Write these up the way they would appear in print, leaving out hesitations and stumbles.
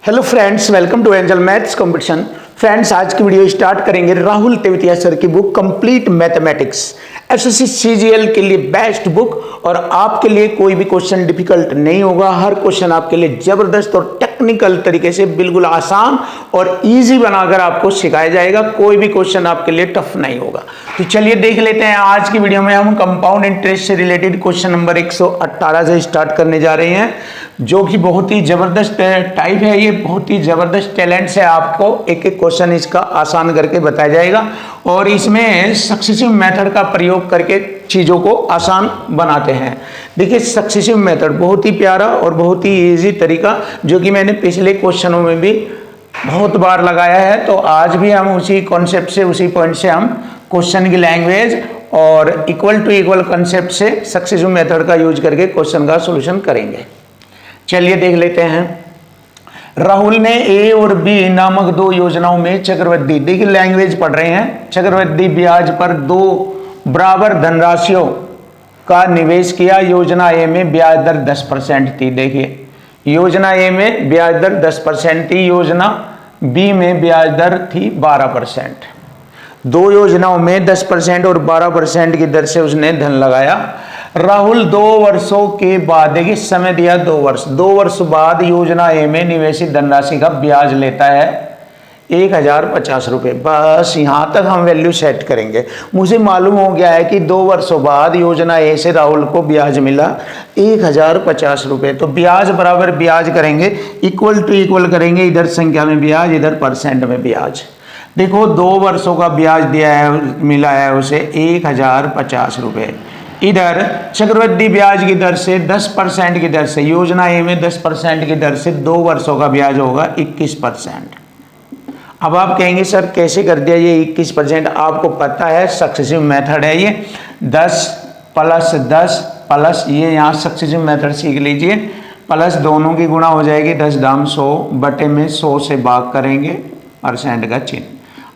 Hello friends, welcome to angel maths competition. Friends, आज की video start करेंगे Rahul Tewatia sir की book complete mathematics, SSC CGL के लिए बेस्ट बुक। और आपके लिए कोई भी क्वेश्चन डिफिकल्ट नहीं होगा, हर क्वेश्चन आपके लिए जबरदस्त और टेक्निकल तरीके से बिल्कुल आसान और इजी बनाकर आपको सिखाया जाएगा। कोई भी क्वेश्चन आपके लिए टफ नहीं होगा। तो चलिए देख लेते हैं। आज की वीडियो में हम कंपाउंड इंटरेस्ट से रिलेटेड क्वेश्चन नंबर 118 से स्टार्ट करने जा रहे हैं, जो कि बहुत ही जबरदस्त टाइप है। ये बहुत ही जबरदस्त टैलेंट से आपको एक एक क्वेश्चन इसका आसान करके बताया जाएगा और इसमें सक्सेसिव मेथड का प्रयोग करके चीज़ों को आसान बनाते हैं। देखिए, सक्सेसिव मेथड बहुत ही प्यारा और बहुत ही इजी तरीका, जो कि मैंने पिछले क्वेश्चनों में भी बहुत बार लगाया है। तो आज भी हम उसी कॉन्सेप्ट से, उसी पॉइंट से हम क्वेश्चन की लैंग्वेज और इक्वल टू इक्वल कॉन्सेप्ट से सक्सेसिव मेथड का यूज करके क्वेश्चन का सॉल्यूशन करेंगे। चलिए देख लेते हैं। राहुल ने ए और बी नामक दो योजनाओं में चक्रवृद्धि, देखिए लैंग्वेज पढ़ रहे हैं, चक्रवृद्धि ब्याज पर दो बराबर धनराशियों का निवेश किया। योजना ए में ब्याज दर 10% थी। देखिए, योजना ए में ब्याज दर 10% थी, योजना बी में ब्याज दर थी 12%। दो योजनाओं में 10% और 12% की दर से उसने धन लगाया। राहुल 2 वर्षों के बाद, देखिए समय दिया 2 वर्ष, 2 वर्ष बाद योजना ए में निवेशित धनराशि का ब्याज लेता है 1050 रुपये। बस यहाँ तक हम वैल्यू सेट करेंगे। मुझे मालूम हो गया है कि 2 वर्षों बाद योजना ए से राहुल को ब्याज मिला 1050 रुपये। तो ब्याज बराबर ब्याज करेंगे, इक्वल टू इक्वल करेंगे, इधर संख्या में ब्याज, इधर परसेंट में ब्याज। देखो, 2 वर्षों का ब्याज दिया है, मिला है उसे 1050 रुपये। इधर चक्रवृद्धि ब्याज की दर से 10% की दर से, योजना ए में 10% की दर से 2 वर्षों का ब्याज होगा 21%। अब आप कहेंगे सर कैसे कर दिया ये 21%? आपको पता है सक्सेसिव मेथड है ये, 10 + 10 प्लस ये, यहाँ सक्सेसिव मेथड सीख लीजिए, प्लस दोनों की गुणा हो जाएगी 10 दाम 100 बटे में 100 से भाग करेंगे परसेंट का चिन्ह।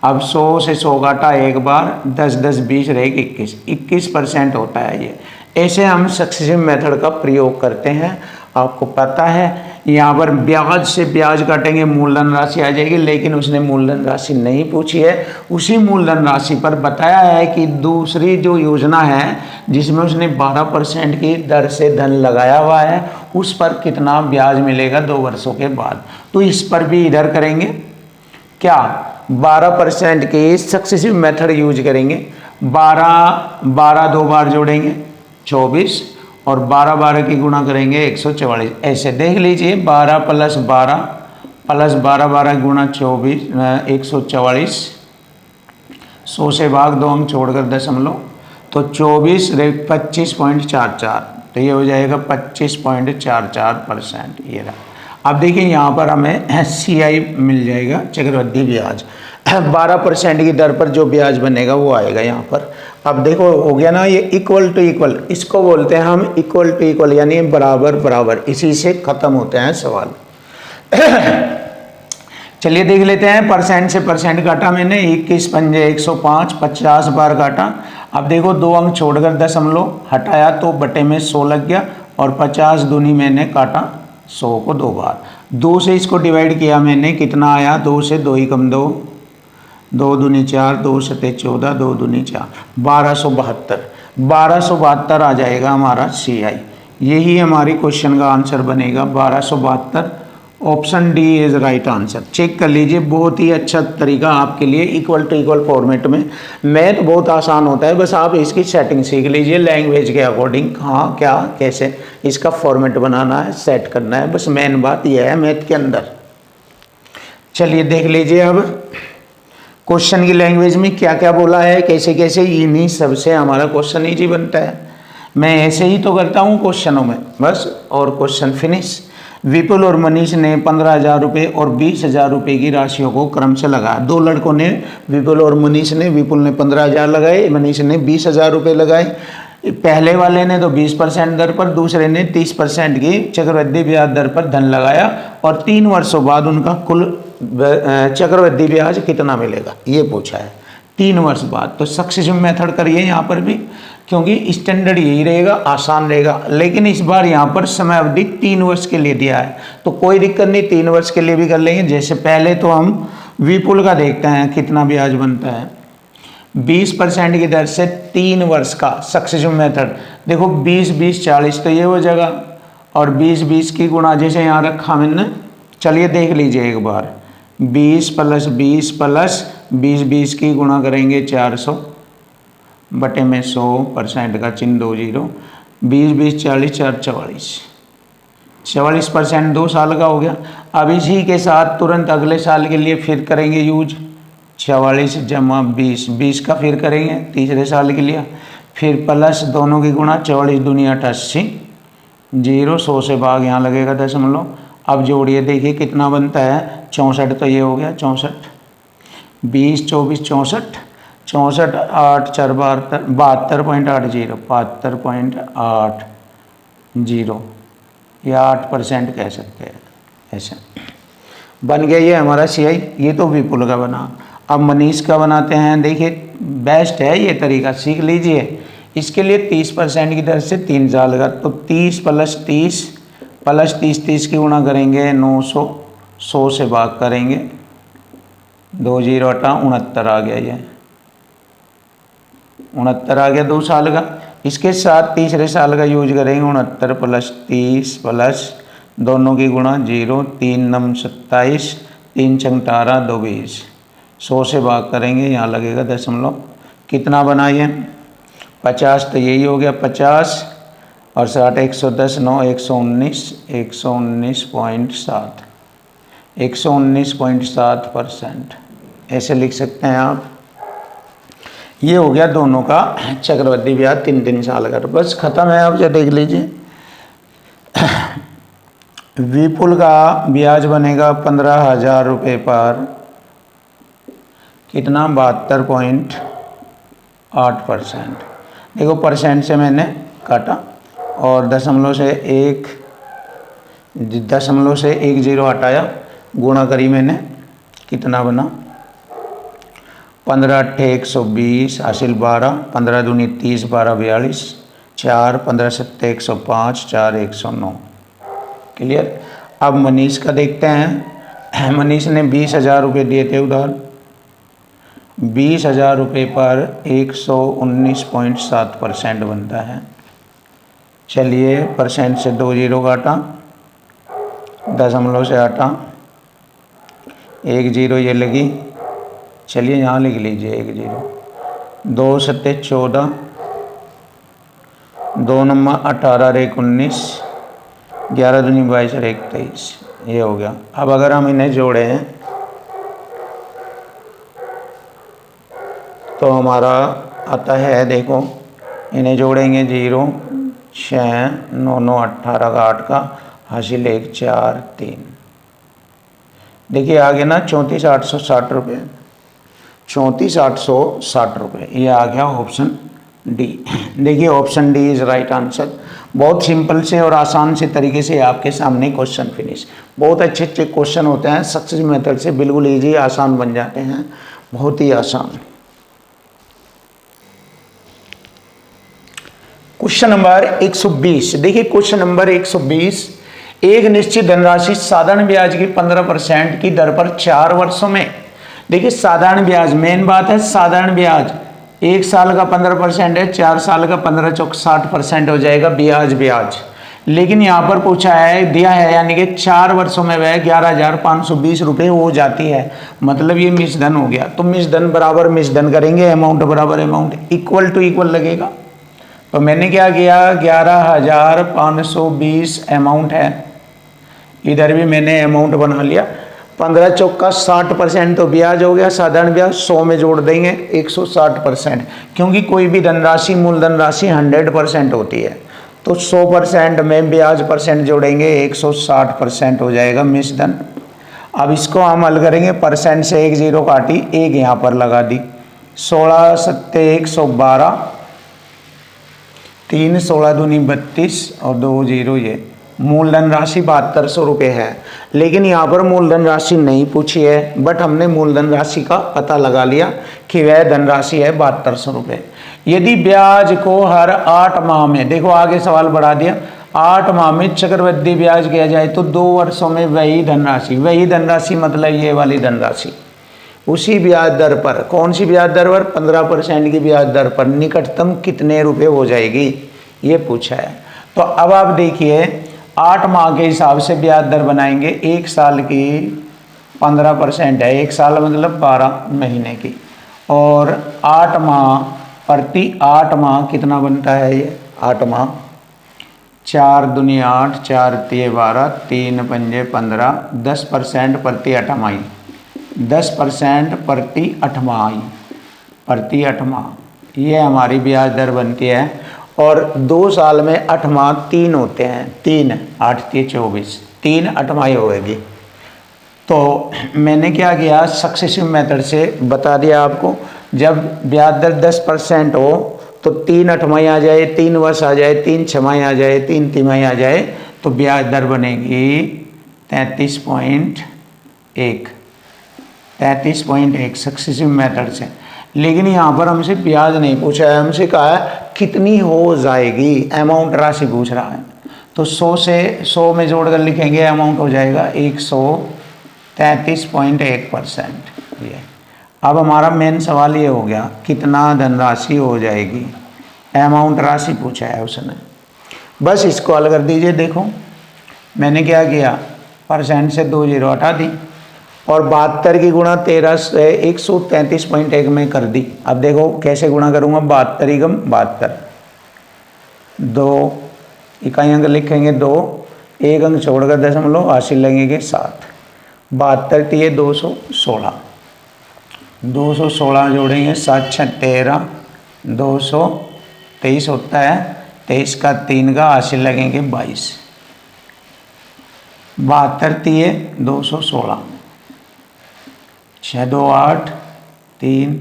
अब 100 से 100 काटा एक बार, 10 10 20 रहेगी 21% होता है ये। ऐसे हम सक्सेसिव मेथड का प्रयोग करते हैं। आपको पता है यहाँ पर ब्याज से ब्याज काटेंगे, मूलधन राशि आ जाएगी, लेकिन उसने मूलधन राशि नहीं पूछी है। उसी मूलधन राशि पर बताया है कि दूसरी जो योजना है जिसमें उसने 12% की दर से धन लगाया हुआ है, उस पर कितना ब्याज मिलेगा 2 वर्षों के बाद। तो इस पर भी इधर करेंगे क्या, 12% के सक्सेसिव मेथड यूज करेंगे। 12 2 बार जोड़ेंगे 24 और 12 12 की गुणा करेंगे 144। ऐसे देख लीजिए, 12 + 12 प्लस 12 12 गुणा 24 144, 100 से भाग 2 अंक छोड़कर दशमलव, तो 24 25.44, तो ये हो जाएगा 25.44%। ये रहा। अब देखिए यहाँ पर हमें CI मिल जाएगा, चक्रवृद्धि ब्याज 12% की दर पर जो ब्याज बनेगा वो आएगा यहाँ पर। अब देखो हो गया ना ये इक्वल टू इक्वल, इसको बोलते हैं हम इक्वल टू इक्वल, यानी बराबर बराबर। इसी से खत्म होते हैं सवाल। चलिए देख लेते हैं। परसेंट से परसेंट काटा मैंने, 21 पंजे 105, 50 बार काटा। अब देखो 2 अंक छोड़कर दशमलव हटाया तो बटे में 100 लग गया, और 50 दूनी मैंने काटा 100 को 2 बार। 2 से इसको डिवाइड किया मैंने, कितना आया, 2 से 2 ही कम 2, 2 दूनी 4, 2 सते 14, 2 दूनी 4, 1272 आ जाएगा हमारा CI। यही हमारी क्वेश्चन का आंसर बनेगा, 1272। Option D is right answer. Check कर लीजिए, बहुत ही अच्छा तरीका आपके लिए, इक्वल टू इक्वल फॉर्मेट में। मैथ बहुत आसान होता है, बस आप इसकी सेटिंग सीख लीजिए लैंग्वेज के अकॉर्डिंग, कहाँ क्या कैसे इसका फॉर्मेट बनाना है, सेट करना है, बस मेन बात यह है मैथ के अंदर। चलिए देख लीजिए अब क्वेश्चन की लैंग्वेज में क्या क्या बोला है, कैसे कैसे, इन्हीं सबसे हमारा क्वेश्चन ईजी बनता है। मैं ऐसे ही तो करता हूँ क्वेश्चनों में बस, और क्वेश्चन फिनिश। विपुल और मनीष ने 15,000 रुपये और 20,000 रुपये की राशियों को क्रम से लगाया। दो लड़कों ने, विपुल और मनीष ने, विपुल ने 15,000 लगाए, मनीष ने 20,000 रुपये लगाए। पहले वाले ने तो 20% दर पर, दूसरे ने 30% की चक्रवृद्धि ब्याज दर पर धन लगाया, और 3 वर्षों बाद उनका कुल चक्रवृद्धि ब्याज कितना मिलेगा ये पूछा है 3 वर्ष बाद। तो सक्सेसिव मेथड करिए यहाँ पर भी, क्योंकि स्टैंडर्ड यही रहेगा, आसान रहेगा। लेकिन इस बार यहाँ पर समय अवधि 3 वर्ष के लिए दिया है, तो कोई दिक्कत नहीं, 3 वर्ष के लिए भी कर लेंगे। जैसे पहले तो हम विपुल का देखते हैं कितना ब्याज बनता है। 20% की दर से 3 वर्ष का सक्सेसिव मेथड। देखो 20-20-40 तो ये हो जाएगा, और 20-20 की गुणा जैसे यहाँ रखा मैंने, चलिए देख लीजिए एक बार। 20 + 20 + 20-20 की गुणा करेंगे 400 बटे में 100% का चिन्ह 2 0। 20-20-40 4 44, 44% 2 साल का हो गया। अब इसी के साथ तुरंत अगले साल के लिए फिर करेंगे यूज, 44 + 20, 20 का फिर करेंगे तीसरे साल के लिए, फिर प्लस दोनों की गुणा, 44 दूनी 88, 0 100 से भाग यहाँ लगेगा दशमलव। अब जोड़िए देखिए कितना बनता है, 64 तो ये हो गया 64, 20 24 64, 64 8 4 72.80, 72.80 या 8% कह सकते हैं। ऐसा बन गया ये हमारा CI। ये तो विपुल का बना। अब मनीष का बनाते हैं। देखिए बेस्ट है ये तरीका, सीख लीजिए। इसके लिए 30% की दर से 3 साल का, तो 30 + 30 + 30 की गुणा करेंगे 900, 100 से भाग करेंगे, 2 0 हटा 69 आ गया, ये 69 आ गया 2 साल का। इसके साथ तीसरे साल का यूज करेंगे, 69 + 30 प्लस दोनों की गुणा 0, 3 9 27, 3 6 18, 2 20, 100 से भाग करेंगे, यहाँ लगेगा दशमलव। कितना बना ये 50, तो यही हो गया 50, और 60 110 9 119, 119.7, 119.7%, ऐसे लिख सकते हैं आप। ये हो गया दोनों का चक्रवृद्धि ब्याज 3 साल का। बस खत्म है। आप जो देख लीजिए विपुल का ब्याज बनेगा 15,000 रुपये पर कितना 72.8%। देखो परसेंट से मैंने काटा और दशमलव से 1 0 हटाया, गुणा करी मैंने, कितना बना 15 8 120 हासिल 12, 15 दूनी 30 12 42, 4 15 7 105, 4 109। क्लियर। अब मनीष का देखते हैं। मनीष ने 20,000 रुपये दिए थे उधार। 20,000 रुपये पर 119.7% बनता है। चलिए परसेंट से 2 0 काटा, दशमलव से हटा 1 0 ये लगी। चलिए यहाँ लिख लीजिए 1 0, 2 7 14, 2 9 18 1 19, 11 दूनी 22 और 1 23, ये हो गया। अब अगर हम इन्हें जोड़े हैं तो हमारा आता है, देखो इन्हें जोड़ेंगे 0 6 9 9 18 का 8 का हासिल 1 4 3। देखिए आगे ना 34,860 रुपये, 34,860 रुपये, ये आ गया ऑप्शन डी। देखिए option D is right answer. बहुत सिंपल से और आसान से तरीके से आपके सामने क्वेश्चन फिनिश। बहुत अच्छे अच्छे क्वेश्चन होते हैं सक्सेस मेथड से, बिल्कुल इजी आसान बन जाते हैं, बहुत ही आसान। Question number 120। देखिए क्वेश्चन नंबर 120, एक निश्चित धनराशि साधारण ब्याज की 15% की दर पर 4 वर्षों में। देखिए साधारण ब्याज, मेन बात है साधारण ब्याज। 1 साल का 15% है, 4 साल का 15 चौक 60% हो जाएगा ब्याज। लेकिन यहाँ पर पूछा है, दिया है, यानी कि 4 वर्षों में वह 11,520 रुपये हो जाती है। मतलब ये मिश्रधन हो गया। तो मिश्रधन बराबर मिश्रधन करेंगे, अमाउंट बराबर अमाउंट, इक्वल टू इक्वल लगेगा। तो मैंने क्या किया, 11,520 अमाउंट है, इधर भी मैंने अमाउंट बना लिया। 15 चौका 60% तो ब्याज हो गया, साधारण ब्याज 100 में जोड़ देंगे 160%, क्योंकि कोई भी धनराशि मूलधन राशि 100% होती है। तो 100% में ब्याज परसेंट जोड़ेंगे 160% हो जाएगा मिश्रधन। अब इसको हम हल करेंगे, परसेंट से 1 0 काटी, 1 यहाँ पर लगा दी, 16 7 112, 3 16 दूनी 32 और 2 0, ये मूलधन राशि 7200 रुपये है। लेकिन यहाँ पर मूलधन राशि नहीं पूछी है, बट हमने मूलधन राशि का पता लगा लिया कि वह धनराशि है 7200 रुपये। यदि ब्याज को हर 8 माह में, देखो आगे सवाल बढ़ा दिया, 8 माह में चक्रवृद्धि ब्याज किया जाए तो 2 वर्षों में वही धनराशि मतलब ये वाली धनराशि उसी ब्याज दर पर, कौन सी ब्याज दर पर, 15% की ब्याज दर पर निकटतम कितने रुपए हो जाएगी, ये पूछा है। तो अब आप देखिए 8 माह के हिसाब से ब्याज दर बनाएंगे। एक साल की 15% है, एक साल मतलब 12 महीने की, और 8 माह प्रति 8 माह कितना बनता है ये 8 माह, 4 दूनी 8, 4 तिये 12, 3 पंजे 15, 10% प्रति 8 माही, 10% प्रति 8 माह, ये हमारी ब्याज दर बनती है। और 2 साल में 8 माह 3 होते हैं, 3 8 3 24, 3 8 माही होगी। तो मैंने क्या किया, सक्सेसिव मेथड से बता दिया आपको। जब ब्याज दर 10% हो तो 3 8 माही आ जाए, 3 वर्ष आ जाए, 3 6 माही आ जाए, 3 तिमाही आ जाए, तो ब्याज दर बनेगी 33.1 सक्सेसिव मेथड से। लेकिन यहाँ पर हमसे ब्याज नहीं पूछा है, हमसे कहा है कितनी हो जाएगी, अमाउंट राशि पूछ रहा है। तो 100 से 100 में जोड़कर लिखेंगे, अमाउंट हो जाएगा 133.1%। ये अब हमारा मेन सवाल ये हो गया, कितना धनराशि हो जाएगी, अमाउंट राशि पूछा है उसने। बस इसको हल कर दीजिए। देखो मैंने क्या किया, परसेंट से 2 जीरो हटा दी और 72 की गुणा 13 से 133.1 में कर दी। अब देखो कैसे गुणा करूँगा, 72 × 72, 2 इकाई अंक लिखेंगे 2, 1 अंक छोड़कर दशमलव, हासिल लगेंगे 7, 72 तिये 216, 216 जोड़ेंगे 7 6 13, 223 होता है, 23 का 3 का, हासिल लगेंगे 22, 72 तिये 216, 6 2 8 3,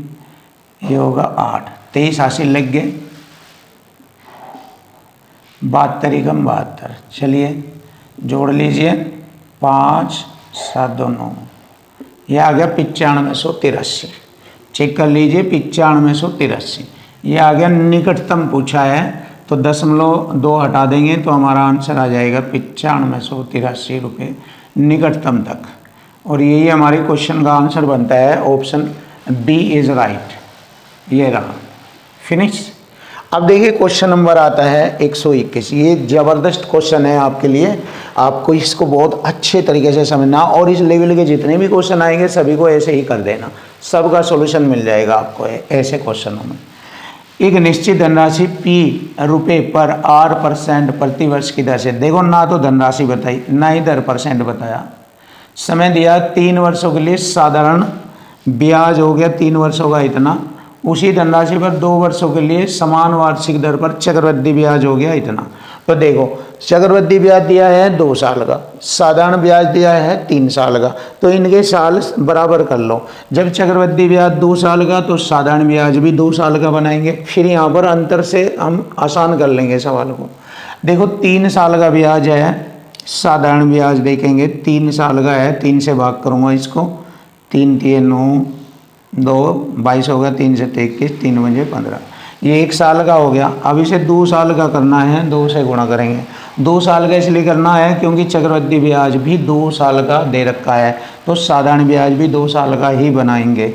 ये होगा 8, 23 हासिल लग गए, 72 × 72। चलिए जोड़ लीजिए, 5 7 2 9, यह आ गया 9583। चेक कर लीजिए 9583, ये आ गया। निकटतम पूछा है तो 0.2 हटा देंगे तो हमारा आंसर आ जाएगा 9583 रुपये निकटतम तक। और यही हमारे क्वेश्चन का आंसर बनता है, ऑप्शन बी इज राइट। ये रहा, फिनिश। अब देखिए क्वेश्चन नंबर आता है 121। ये ज़बरदस्त क्वेश्चन है आपके लिए, आपको इसको बहुत अच्छे तरीके से समझना, और इस लेवल के जितने भी क्वेश्चन आएंगे सभी को ऐसे ही कर देना, सबका सॉल्यूशन मिल जाएगा आपको ऐसे क्वेश्चनों में। एक निश्चित धनराशि P रुपये पर 8% प्रति वर्ष की दर से, देखो ना तो धनराशि बताई ना ही दर परसेंट बताया, समय दिया 3 वर्षों के लिए, साधारण ब्याज हो गया 3 वर्षों का इतना, उसी धनराशि पर 2 वर्षों के लिए समान वार्षिक दर पर चक्रवृद्धि ब्याज हो गया इतना। तो देखो चक्रवृद्धि ब्याज दिया है 2 साल का, साधारण ब्याज दिया है 3 साल का, तो इनके साल बराबर कर लो। जब चक्रवृद्धि ब्याज 2 साल का तो साधारण ब्याज भी 2 साल का बनाएंगे। फिर यहाँ पर अंतर से हम आसान कर लेंगे सवाल को। देखो 3 साल का ब्याज है, साधारण ब्याज देखेंगे 3 साल का है, 3 से भाग करूँगा इसको, 3 तिये 9, 2 22 होगा, 3 से 21, 3 पंजे 15, ये 1 साल का हो गया। अब इसे 2 साल का करना है, 2 से गुणा करेंगे। 2 साल का इसलिए करना है क्योंकि चक्रवृद्धि ब्याज भी 2 साल का दे रखा है, तो साधारण ब्याज भी 2 साल का ही बनाएंगे।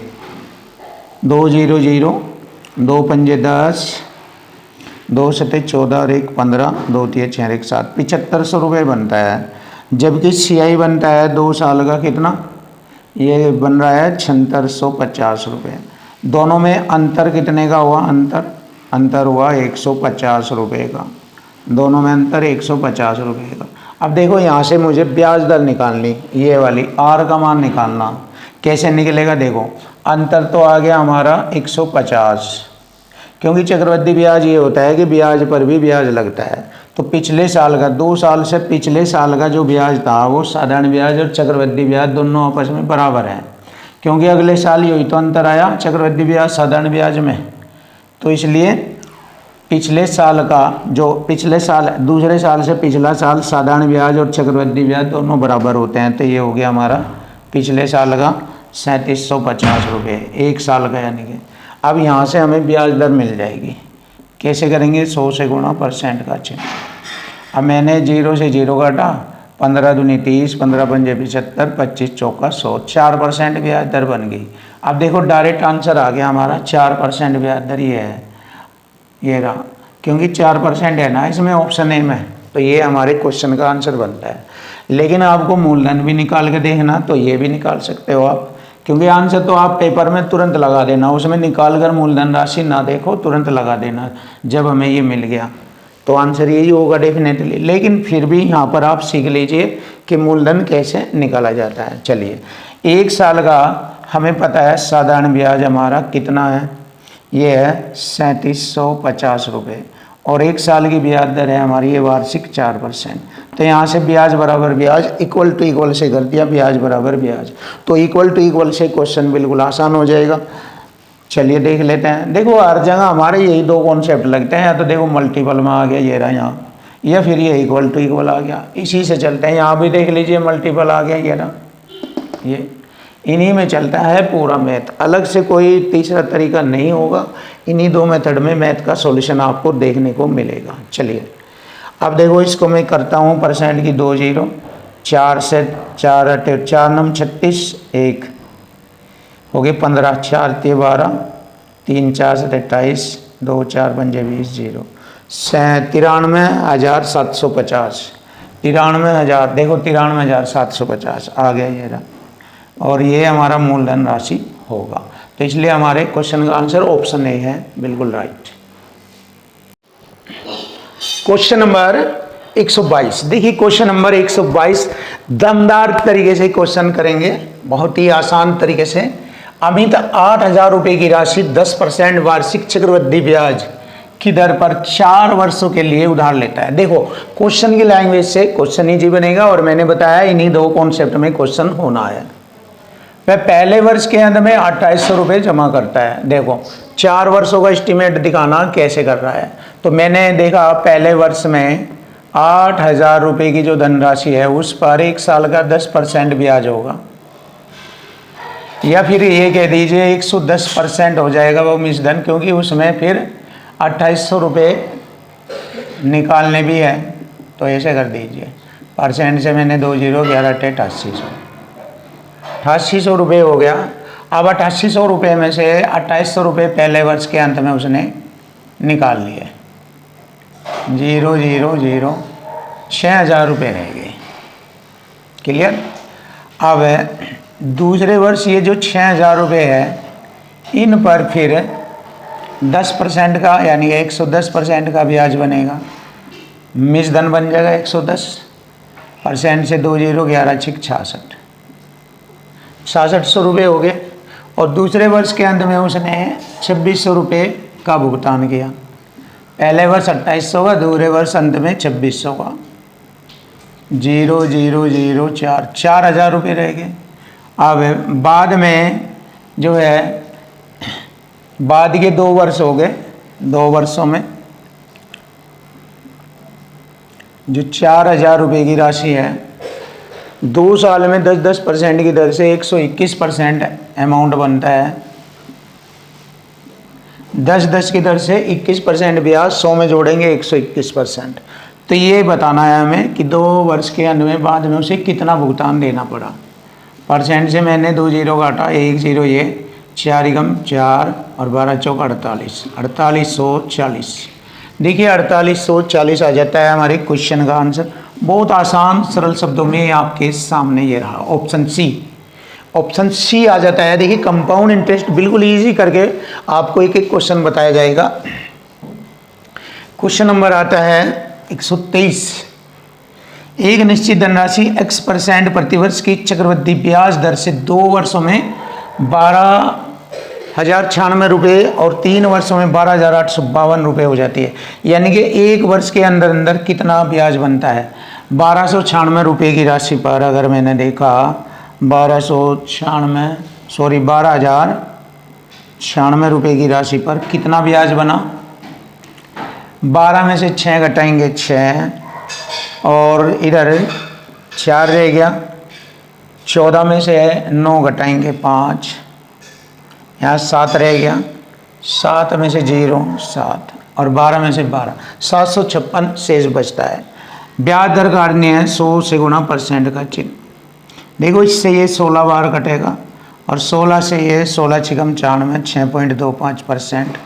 2 0 0, 2 पंजे 10, 2 सते 14 और 1 15, 2 तिये 6 1 7, 7500 रुपये बनता है। जबकि CI बनता है 2 साल का कितना, ये बन रहा है 7650 रुपये। दोनों में अंतर कितने का हुआ, अंतर हुआ 150 रुपये का, दोनों में अंतर 150 रुपये का। अब देखो यहाँ से मुझे ब्याज दर निकालनी, ये वाली R का मान निकालना, कैसे निकलेगा, देखो अंतर तो आ गया हमारा 150, क्योंकि चक्रवृद्धि ब्याज ये होता है कि ब्याज पर भी ब्याज लगता है। तो पिछले साल का, 2 साल से पिछले साल का जो ब्याज था वो साधारण ब्याज और चक्रवृद्धि ब्याज दोनों आपस में बराबर हैं, क्योंकि अगले साल यही तो अंतर आया चक्रवृद्धि ब्याज साधारण ब्याज में। तो इसलिए पिछले साल का जो पिछले साल, दूसरे साल से पिछला साल साधारण ब्याज और चक्रवृद्धि ब्याज दोनों बराबर होते हैं। तो ये हो गया हमारा पिछले साल का 3750 रुपये, 1 साल का यानी कि। अब यहाँ से हमें ब्याज दर मिल जाएगी। कैसे करेंगे? 100 से गुणा परसेंट का चिन्ह। अब मैंने 0 से 0 काटा, 15 दूनी 30, 15 पंजे 75, 25 चौका 100, 4% ब्याज दर बन गई। अब देखो डायरेक्ट आंसर आ गया हमारा 4% ब्याज दर ये है, ये रहा, क्योंकि 4% है ना इसमें ऑप्शन ए में, तो ये हमारे क्वेश्चन का आंसर बनता है। लेकिन आपको मूलधन भी निकाल के देखना तो ये भी निकाल सकते हो आप, क्योंकि आंसर तो आप पेपर में तुरंत लगा देना, उसमें निकाल कर मूलधन राशि ना देखो, तुरंत लगा देना जब हमें ये मिल गया, तो आंसर यही होगा डेफिनेटली। लेकिन फिर भी यहाँ पर आप सीख लीजिए कि मूलधन कैसे निकाला जाता है। चलिए, 1 साल का हमें पता है साधारण ब्याज हमारा कितना है, ये है 3750 रुपये, और 1 साल की ब्याज दर है हमारी ये वार्षिक 4%। तो यहाँ से ब्याज बराबर ब्याज इक्वल टू इक्वल से कर दिया, ब्याज बराबर ब्याज, तो इक्वल टू इक्वल से क्वेश्चन बिल्कुल आसान हो जाएगा। चलिए देख लेते हैं। देखो हर जगह हमारे यही 2 कॉन्सेप्ट लगते हैं, या तो देखो मल्टीपल में आ गया ये रहा यहाँ, या फिर ये इक्वल टू इक्वल आ गया, इसी से चलते हैं। यहाँ भी देख लीजिए मल्टीपल आ गया ये रहा, ये इन्हीं में चलता है पूरा मैथ, अलग से कोई तीसरा तरीका नहीं होगा। इन्हीं 2 मेथड में मैथ का सॉल्यूशन आपको देखने को मिलेगा। चलिए अब देखो इसको मैं करता हूँ परसेंट की 2 0, 4 से 4 8 4 9 36, 1 हो गए 15, 4 3 12, 3 4 से 28, 2 4 पंजे 20, 0 93,750, 93,000, देखो 93,750 आ गया ये रहा, और ये हमारा मूलधन राशि होगा। तो इसलिए हमारे क्वेश्चन का आंसर ऑप्शन ए है, बिल्कुल राइट। क्वेश्चन नंबर 122, देखिए क्वेश्चन नंबर 122 दमदार तरीके से क्वेश्चन करेंगे, बहुत ही आसान तरीके से। अमित 8,000 रुपये की राशि 10% वार्षिक चक्रवृद्धि ब्याज की दर पर 4 वर्षों के लिए उधार लेता है। देखो क्वेश्चन की लैंग्वेज से क्वेश्चन इजी बनेगा, और मैंने बताया इन्हीं 2 कॉन्सेप्ट में क्वेश्चन होना है। वह पहले वर्ष के अंत में 2800 रुपये जमा करता है। देखो 4 वर्षों का एस्टिमेट दिखाना कैसे कर रहा है, तो मैंने देखा पहले वर्ष में 8,000 रुपये की जो धनराशि है उस पर 1 साल का 10% ब्याज होगा, या फिर ये कह दीजिए 110% हो जाएगा वो मिश्रधन, क्योंकि उसमें फिर 2800 रुपये निकालने भी है, तो ऐसे कर दीजिए। परसेंट से मैंने 2 0 11 8 8800 रुपये हो गया। अब 8800 रुपये में से 2800 रुपये पहले वर्ष के अंत में उसने निकाल लिए, 0 0 0, 6,000 रुपये रह गए। क्लियर? अब दूसरे वर्ष ये जो 6,000 रुपये है, इन पर फिर 10% का यानी 110% का ब्याज बनेगा, मिश्रधन बन जाएगा 110%, से 2 0 11 6 66, 6600 रुपये हो गए। और दूसरे वर्ष के अंत में उसने 2600 रुपये का भुगतान किया, पहले वर्ष 2800 का, दूसरे वर्ष अंत में 2600 का, 0 0 0 4, 4,000 रुपये रह गए। अब बाद में जो है बाद के 2 वर्ष हो गए, 2 वर्षों में जो 4,000 रुपये की राशि है 2 साल में 10% की दर से 121% अमाउंट बनता है, 10 की दर से 21% ब्याज, 100 में जोड़ेंगे 121%। तो ये बताना है हमें कि 2 वर्ष के अंत में बाद में उसे कितना भुगतान देना पड़ा। परसेंट से मैंने 2 0 काटा, 1 0 ये 4 एकम 4 और 12 चौक 48, 4840। देखिए 4840 आ जाता है हमारे क्वेश्चन का आंसर। बहुत आसान सरल शब्दों में आपके सामने ये रहा, ऑप्शन सी। ऑप्शन सी आ जाता है। देखिए कंपाउंड इंटरेस्ट बिल्कुल इजी करके आपको एक एक क्वेश्चन बताया जाएगा। क्वेश्चन नंबर आता है 123। एक निश्चित धनराशि x% प्रतिवर्ष की चक्रवृद्धि ब्याज दर से 2 वर्षों में 12,096 रुपये और 3 वर्षों में 12,852 रुपये हो जाती है। यानी कि 1 वर्ष के अंदर अंदर कितना ब्याज बनता है। 1296 रुपये की राशि पर अगर मैंने देखा 12,096 रुपये की राशि पर कितना ब्याज बना। 12 में से 6 घटाएंगे 6 और इधर 4 रह गया। 14 में से 9 घटाएंगे 5, यहाँ 7 रह गया। 7 में से 0 7 और 12 में से 12, 756 शेष बचता है। ब्याज दर काटनी है 100 से गुणा परसेंट का चिन्ह। देखो इससे ये 16 बार कटेगा और 16 से ये 16 छिकम 94 6.25%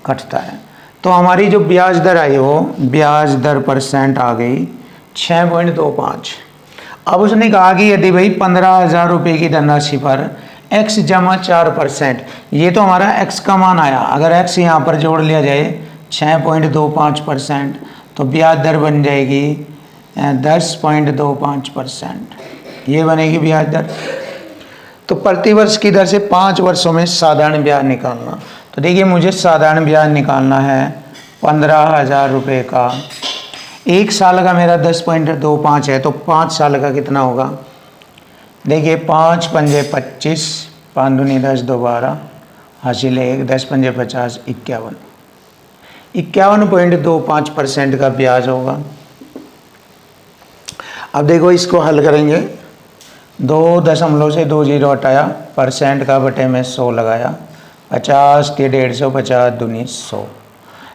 कटता है। तो हमारी जो ब्याज दर आई वो ब्याज दर परसेंट आ गई 6.25। अब उसने कहा कि यदि भाई 15,000 रुपये की धनराशि पर x जमा 4%, ये तो हमारा x का मान आया, अगर x यहाँ पर जोड़ लिया जाए 6.25% तो ब्याज दर बन जाएगी 10.25%, ये बनेगी ब्याज दर। तो प्रतिवर्ष की दर से 5 वर्षों में साधारण ब्याज निकालना। तो देखिए मुझे साधारण ब्याज निकालना है 15,000 रुपये का, 1 साल का मेरा 10.25 है, तो 5 साल का कितना होगा? देखिए 5 पंजे 25, 5 दूनी 10, 2 12, हासिल 1, 10 पंजे 50, 51, 51.25% का ब्याज होगा। अब देखो इसको हल करेंगे, 2 दशमलव से 2 जीरो हटाया, परसेंट का बटे में 100 लगाया, 50 के 150, 50 दूनी 100।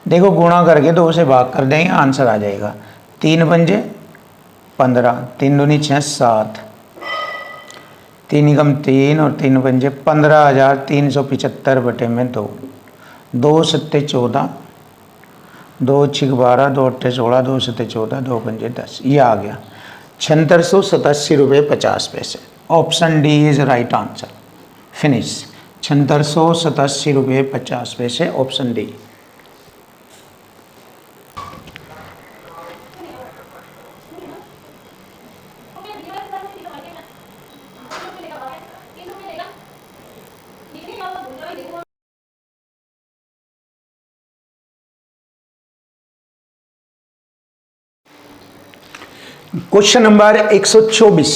देखो गुणा करके 2 से भाग कर देंगे, आंसर आ जाएगा। 3 पंजे 15, 3 दूनी 6 7, 3 एकम 3 और 3 पंजे 15,375 बटे में 2, 2 सत्ते 14, 2 छिक 12, 2 अट्ठे 16, 2 सत्ते 14, 2 पंजे 10, ये आ गया 7687 रुपये 50 पैसे। Option D is right answer. Finish. 7687 रुपये 50 पैसे, ऑप्शन डी। Question number 124।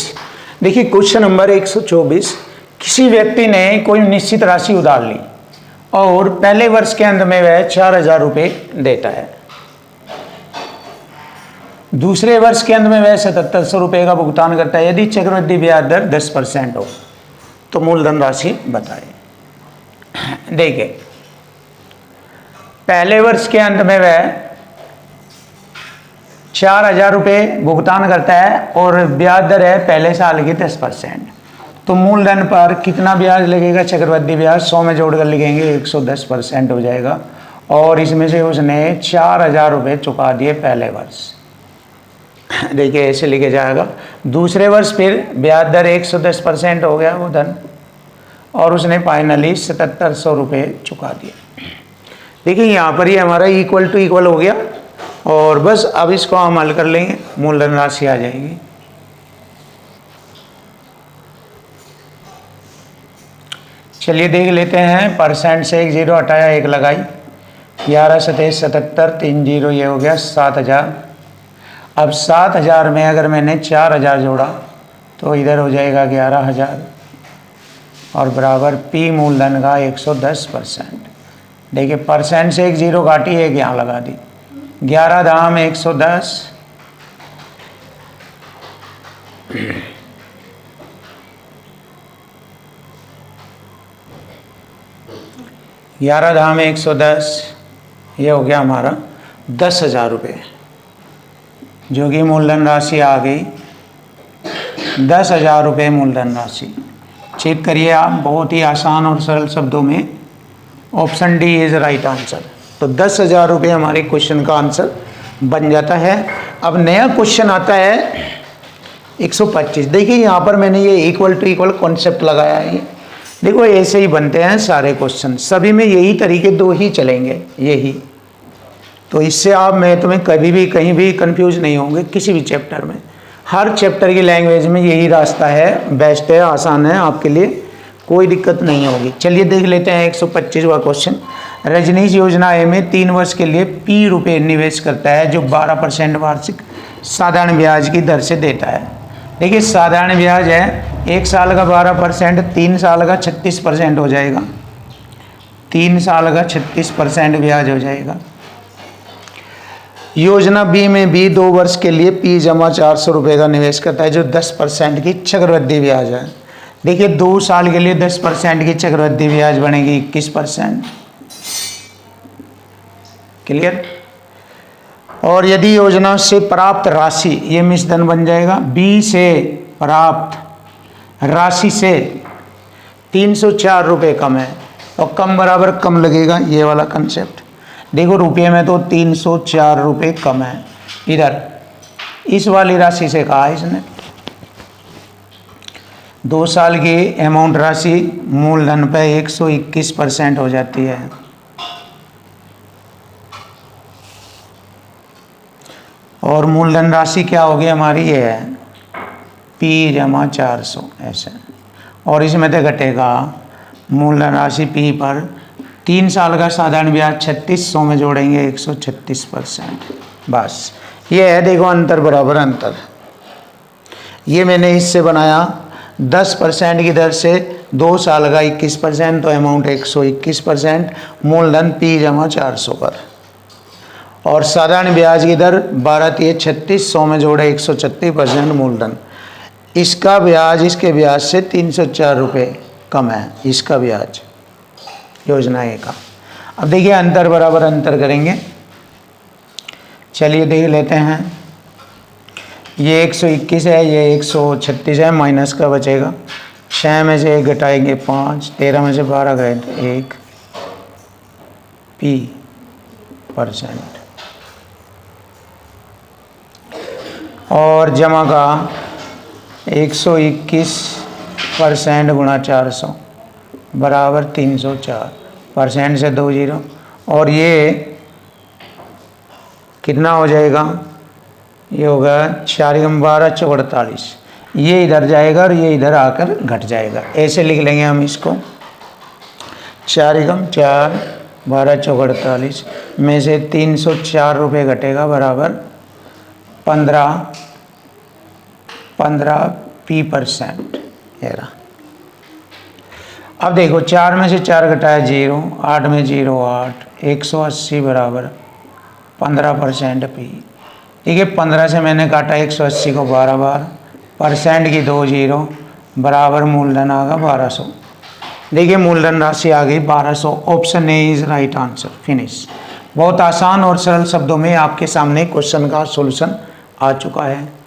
देखिए क्वेश्चन नंबर 124, किसी व्यक्ति ने कोई निश्चित राशि उधार ली और पहले वर्ष के अंत में वह 4,000 रुपये देता है। दूसरे वर्ष के अंत में वह 7,700 रुपये का भुगतान करता है। यदि चक्रवृद्धि ब्याज दर 10% हो तो मूलधन राशि बताए। देखिए पहले वर्ष के अंत में वह 4,000 रुपये भुगतान करता है और ब्याज दर है पहले साल की 10%। तो मूलधन पर कितना ब्याज लगेगा? चक्रवृद्धि ब्याज 100 में जोड़कर लिखेंगे 110% हो जाएगा, और इसमें से उसने 4,000 रुपये चुका दिए पहले वर्ष। देखिए ऐसे लिखे जाएगा। दूसरे वर्ष फिर ब्याज दर 110% हो गया वो धन, और उसने फाइनली 7,700 रुपये चुका दिए। देखिए यहाँ पर ये हमारा इक्वल टू इक्वल हो गया, और बस अब इसको हम हल कर लेंगे, मूलधन राशि आ जाएगी। चलिए देख लेते हैं। परसेंट से 1 जीरो हटाया, 1 लगाई, 11 सतह 77, 3 जीरो, ये हो गया 7,000। अब 7,000 में अगर मैंने 4,000 जोड़ा तो इधर हो जाएगा 11,000, और बराबर पी मूलधन का 110%। देखिए परसेंट से 1 जीरो काटी, 1 यहाँ लगा दी, 11 धाम 110, ग्यारह धाम 110, ये हो गया हमारा 10,000 रुपये, जो कि मूलधन राशि आ गई 10,000 रुपये मूलधन राशि। चेक करिए आप, बहुत ही आसान और सरल शब्दों में option D is right answer. तो 10,000 रुपये हमारे क्वेश्चन का आंसर बन जाता है। अब नया क्वेश्चन आता है 125। देखिए यहाँ पर मैंने ये इक्वल टू इक्वल कॉन्सेप्ट लगाया है। देखो ऐसे ही बनते हैं सारे क्वेश्चन, सभी में यही तरीके 2 ही चलेंगे, यही। तो इससे आप मैं तुम्हें कभी भी कहीं भी कंफ्यूज नहीं होंगे किसी भी चैप्टर में। हर चैप्टर की लैंग्वेज में यही रास्ता है, बेस्ट है, आसान है, आपके लिए कोई दिक्कत नहीं होगी। चलिए देख लेते हैं 125वां क्वेश्चन। रजनीश योजना ए में 3 वर्ष के लिए P रुपये निवेश करता है, जो 12% वार्षिक साधारण ब्याज की दर से देता है। देखिए साधारण ब्याज है 1 साल का 12%, 3 साल का 36% हो जाएगा, 3 साल का 36% ब्याज हो जाएगा। योजना बी में भी 2 वर्ष के लिए P जमा 400 रुपये का निवेश करता है, जो 10% की चक्रवृद्धि ब्याज है। देखिए 2 साल के लिए 10% की चक्रवृद्धि ब्याज बनेगी 21%, क्लियर। और यदि योजना से प्राप्त राशि, ये मिश्रण बन जाएगा, बी से प्राप्त राशि से 304 रुपये कम है, और कम बराबर कम लगेगा, ये वाला कंसेप्ट। देखो रुपये में तो 304 रुपये कम है, इधर इस वाली राशि से कहा इसने 2 साल की अमाउंट राशि मूलधन पे 121% हो जाती है। और मूलधन राशि क्या होगी हमारी, ये है P जमा 400 ऐसे। और इसमें तो घटेगा मूलधन राशि P पर 3 साल का साधारण ब्याज 3600 में जोड़ेंगे 136%। बस ये है, देखो अंतर बराबर अंतर। ये मैंने इससे बनाया 10% की दर से 2 साल का 21%, तो अमाउंट 121%, मूलधन P जमा 400 पर। और साधारण ब्याज की दर 3600 में जोड़े 136% मूलधन। इसका ब्याज इसके ब्याज से 304 रुपये कम है, इसका ब्याज योजना ए का। अब देखिए अंतर बराबर अंतर करेंगे। चलिए देख लेते हैं। ये 121 है, ये 136 है, माइनस का बचेगा। 6 में से 1 घटाएंगे 5, 13 में से 12 गए 1 P%। और जमा का 121% गुणा 400 बराबर 304, परसेंट से 2 जीरो। और ये कितना हो जाएगा, ये होगा 4 12 48। ये इधर जाएगा और ये इधर आकर घट जाएगा, ऐसे लिख लेंगे हम इसको। 4 4 12 48 में से 304 रुपये घटेगा बराबर 15 P%। अब देखो 4 में से 4 घटाया 0, 8 में 0 8, 180 बराबर 15% P। ठीक है, 15 से मैंने काटा 180 को 12 बार, परसेंट की 2 जीरो बराबर मूलधन आ गया 1200। देखिए मूलधन राशि आ गई 1200। Option A is right answer. Finish. बहुत आसान और सरल शब्दों में आपके सामने क्वेश्चन का सॉल्यूशन आ चुका है।